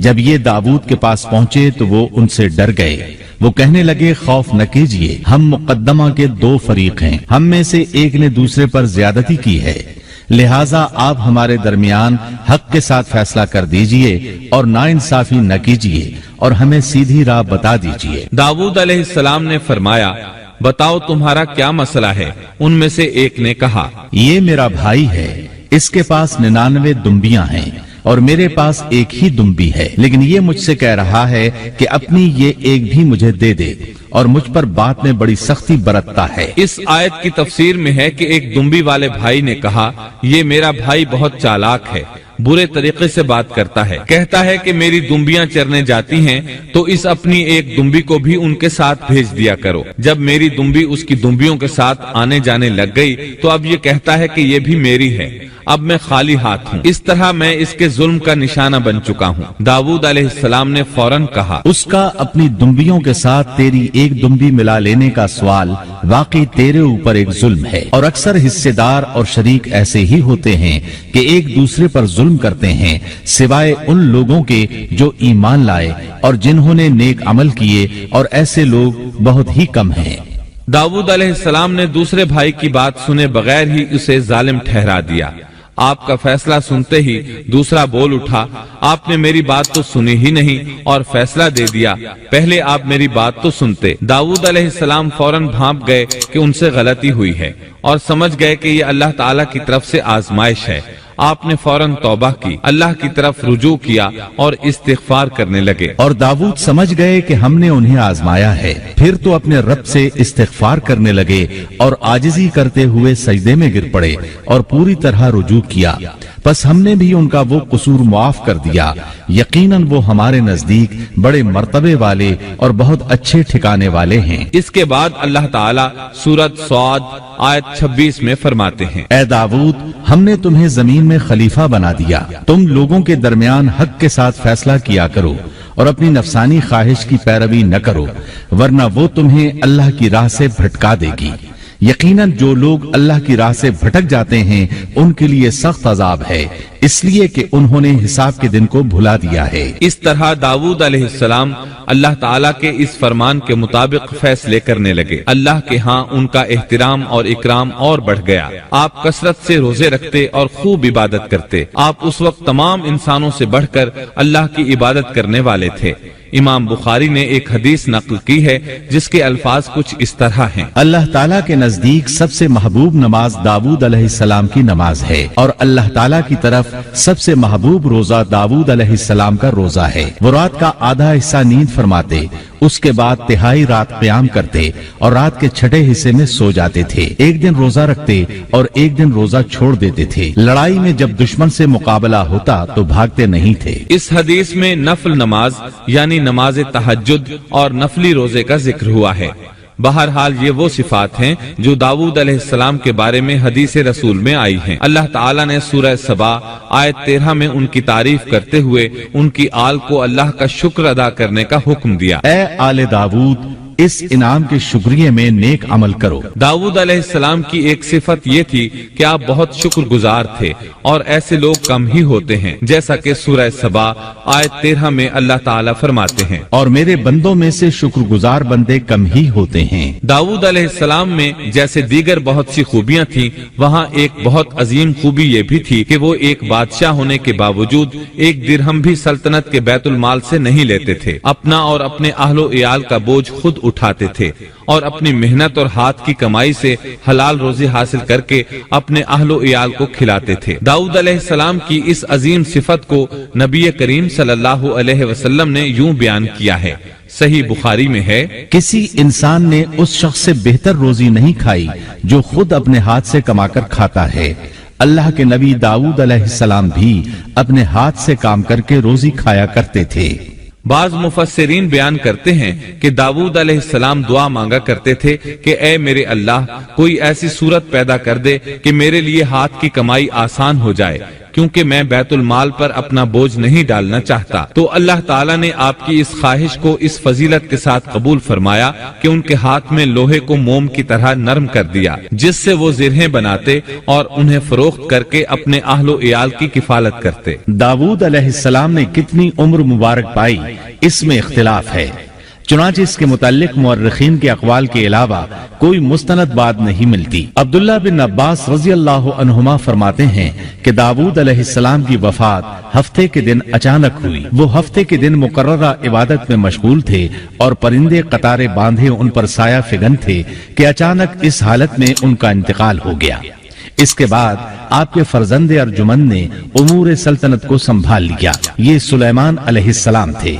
جب یہ داؤد کے پاس پہنچے تو وہ ان سے ڈر گئے۔ وہ کہنے لگے خوف نہ کیجیے، ہم مقدمہ کے دو فریق ہیں، ہم میں سے ایک نے دوسرے پر زیادتی کی ہے، لہٰذا آپ ہمارے درمیان حق کے ساتھ فیصلہ کر دیجئے اور ناانصافی نہ کیجیے اور ہمیں سیدھی راہ بتا دیجیے۔ داؤد علیہ السلام نے فرمایا، بتاؤ تمہارا کیا مسئلہ ہے؟ ان میں سے ایک نے کہا، یہ میرا بھائی ہے، اس کے پاس 99 دمبیاں ہیں اور میرے پاس ایک ہی دمبی ہے، لیکن یہ مجھ سے کہہ رہا ہے کہ اپنی یہ ایک بھی مجھے دے دے اور مجھ پر بات میں بڑی سختی برتتا ہے۔ اس آیت کی تفسیر میں ہے کہ ایک دمبی والے بھائی نے کہا، یہ میرا بھائی بہت چالاک ہے، برے طریقے سے بات کرتا ہے، کہتا ہے کہ میری دمبیاں چرنے جاتی ہیں تو اس اپنی ایک دمبی کو بھی ان کے ساتھ بھیج دیا کرو۔ جب میری دمبی اس کی دمبیوں کے ساتھ آنے جانے لگ گئی تو اب یہ کہتا ہے کہ یہ بھی میری ہے، اب میں خالی ہاتھ ہوں، اس طرح میں اس کے ظلم کا نشانہ بن چکا ہوں۔ داؤد علیہ السلام نے فوراً کہا، اس کا اپنی دمبیوں کے ساتھ تیری ایک دمبی ملا لینے کا سوال واقعی تیرے اوپر ایک ظلم ہے، اور اکثر حصے دار اور شریک ایسے ہی ہوتے ہیں کہ ایک دوسرے پر ظلم کرتے ہیں، سوائے ان لوگوں کے جو ایمان لائے اور جنہوں نے نیک عمل کیے، اور ایسے لوگ بہت ہی کم ہیں۔ داؤد علیہ السلام نے دوسرے بھائی کی بات سنے بغیر ہی اسے ظالم ٹھہرا دیا۔ آپ کا فیصلہ سنتے ہی دوسرا بول اٹھا، آپ نے میری بات تو سنی ہی نہیں اور فیصلہ دے دیا، پہلے آپ میری بات تو سنتے۔ داؤد علیہ السلام فوراً بھانپ گئے کہ ان سے غلطی ہوئی ہے اور سمجھ گئے کہ یہ اللہ تعالیٰ کی طرف سے آزمائش ہے۔ آپ نے فوراً توبہ کی، اللہ کی طرف رجوع کیا اور استغفار کرنے لگے۔ اور داؤد سمجھ گئے کہ ہم نے انہیں آزمایا ہے، پھر تو اپنے رب سے استغفار کرنے لگے اور عاجزی کرتے ہوئے سجدے میں گر پڑے اور پوری طرح رجوع کیا، پس ہم نے بھی ان کا وہ قصور معاف کر دیا، یقیناً وہ ہمارے نزدیک بڑے مرتبے والے اور بہت اچھے ٹھکانے والے ہیں۔ اس کے بعد اللہ تعالیٰ سورۃ صاد آیت 26 میں فرماتے ہیں، اے داؤد، ہم نے تمہیں زمین میں خلیفہ بنا دیا، تم لوگوں کے درمیان حق کے ساتھ فیصلہ کیا کرو اور اپنی نفسانی خواہش کی پیروی نہ کرو، ورنہ وہ تمہیں اللہ کی راہ سے بھٹکا دے گی۔ یقیناً جو لوگ اللہ کی راہ سے بھٹک جاتے ہیں ان کے لیے سخت عذاب ہے، اس لیے کہ انہوں نے حساب کے دن کو بھلا دیا ہے۔ اس طرح داؤد علیہ السلام اللہ تعالیٰ کے اس فرمان کے مطابق فیصلے کرنے لگے۔ اللہ کے ہاں ان کا احترام اور اکرام اور بڑھ گیا۔ آپ کثرت سے روزے رکھتے اور خوب عبادت کرتے۔ آپ اس وقت تمام انسانوں سے بڑھ کر اللہ کی عبادت کرنے والے تھے۔ امام بخاری نے ایک حدیث نقل کی ہے جس کے الفاظ کچھ اس طرح ہیں، اللہ تعالیٰ کے نزدیک سب سے محبوب نماز داؤد علیہ السلام کی نماز ہے، اور اللہ تعالیٰ کی طرف سب سے محبوب روزہ داؤد علیہ السلام کا روزہ ہے۔ وہ رات کا آدھا حصہ نیند فرماتے، اس کے بعد تہائی رات قیام کرتے اور رات کے چھٹے حصے میں سو جاتے تھے۔ ایک دن روزہ رکھتے اور ایک دن روزہ چھوڑ دیتے تھے۔ لڑائی میں جب دشمن سے مقابلہ ہوتا تو بھاگتے نہیں تھے۔ اس حدیث میں نفل نماز یعنی نماز تہجد اور نفلی روزے کا ذکر ہوا ہے۔ بہرحال یہ وہ صفات ہیں جو داؤد علیہ السلام کے بارے میں حدیث رسول میں آئی ہیں۔ اللہ تعالیٰ نے سورہ سبا آیت 13 میں ان کی تعریف کرتے ہوئے ان کی آل کو اللہ کا شکر ادا کرنے کا حکم دیا۔ اے آل داؤد، اس انعام کے شکریہ میں نیک عمل کرو۔ داؤد علیہ السلام کی ایک صفت یہ تھی کہ آپ بہت شکر گزار تھے، اور ایسے لوگ کم ہی ہوتے ہیں، جیسا کہ سورہ سبا آیت 13 میں اللہ تعالیٰ فرماتے ہیں، اور میرے بندوں میں سے شکر گزار بندے کم ہی ہوتے ہیں۔ داؤد علیہ السلام میں جیسے دیگر بہت سی خوبیاں تھیں، وہاں ایک بہت عظیم خوبی یہ بھی تھی کہ وہ ایک بادشاہ ہونے کے باوجود ایک درہم بھی سلطنت کے بیت المال سے نہیں لیتے تھے۔ اپنا اور اپنے اہل و عیال کا بوجھ خود اٹھاتے تھے اور اپنی محنت اور ہاتھ کی کمائی سے حلال روزی حاصل کر کے اپنے اہل و عیال کو کھلاتے تھے۔ داؤد علیہ السلام کی اس عظیم صفت کو نبی کریم صلی اللہ علیہ وسلم نے یوں بیان کیا ہے، صحیح بخاری میں ہے، کسی انسان نے اس شخص سے بہتر روزی نہیں کھائی جو خود اپنے ہاتھ سے کما کر کھاتا ہے۔ اللہ کے نبی داؤد علیہ السلام بھی اپنے ہاتھ سے کام کر کے روزی کھایا کرتے تھے۔ بعض مفسرین بیان کرتے ہیں کہ داؤد علیہ السلام دعا مانگا کرتے تھے کہ اے میرے اللہ، کوئی ایسی صورت پیدا کر دے کہ میرے لیے ہاتھ کی کمائی آسان ہو جائے، کیونکہ میں بیت المال پر اپنا بوجھ نہیں ڈالنا چاہتا۔ تو اللہ تعالیٰ نے آپ کی اس خواہش کو اس فضیلت کے ساتھ قبول فرمایا کہ ان کے ہاتھ میں لوہے کو موم کی طرح نرم کر دیا، جس سے وہ زرہیں بناتے اور انہیں فروخت کر کے اپنے اہل و عیال کی کفالت کرتے۔ داؤد علیہ السلام نے کتنی عمر مبارک پائی، اس میں اختلاف ہے، چنانچہ اس کے متعلق مورخین کے اقوال کے علاوہ کوئی مستند بات نہیں ملتی۔ عبداللہ بن عباس رضی اللہ عنہما فرماتے ہیں کہ داؤد علیہ السلام کی وفات ہفتے کے دن اچانک ہوئی۔ وہ ہفتے کے دن مقررہ عبادت میں مشغول تھے اور پرندے قطارے باندھے ان پر سایہ فگن تھے کہ اچانک اس حالت میں ان کا انتقال ہو گیا۔ اس کے بعد آپ کے فرزند ارجمند نے امور سلطنت کو سنبھال لیا۔ یہ سلیمان علیہ السلام تھے۔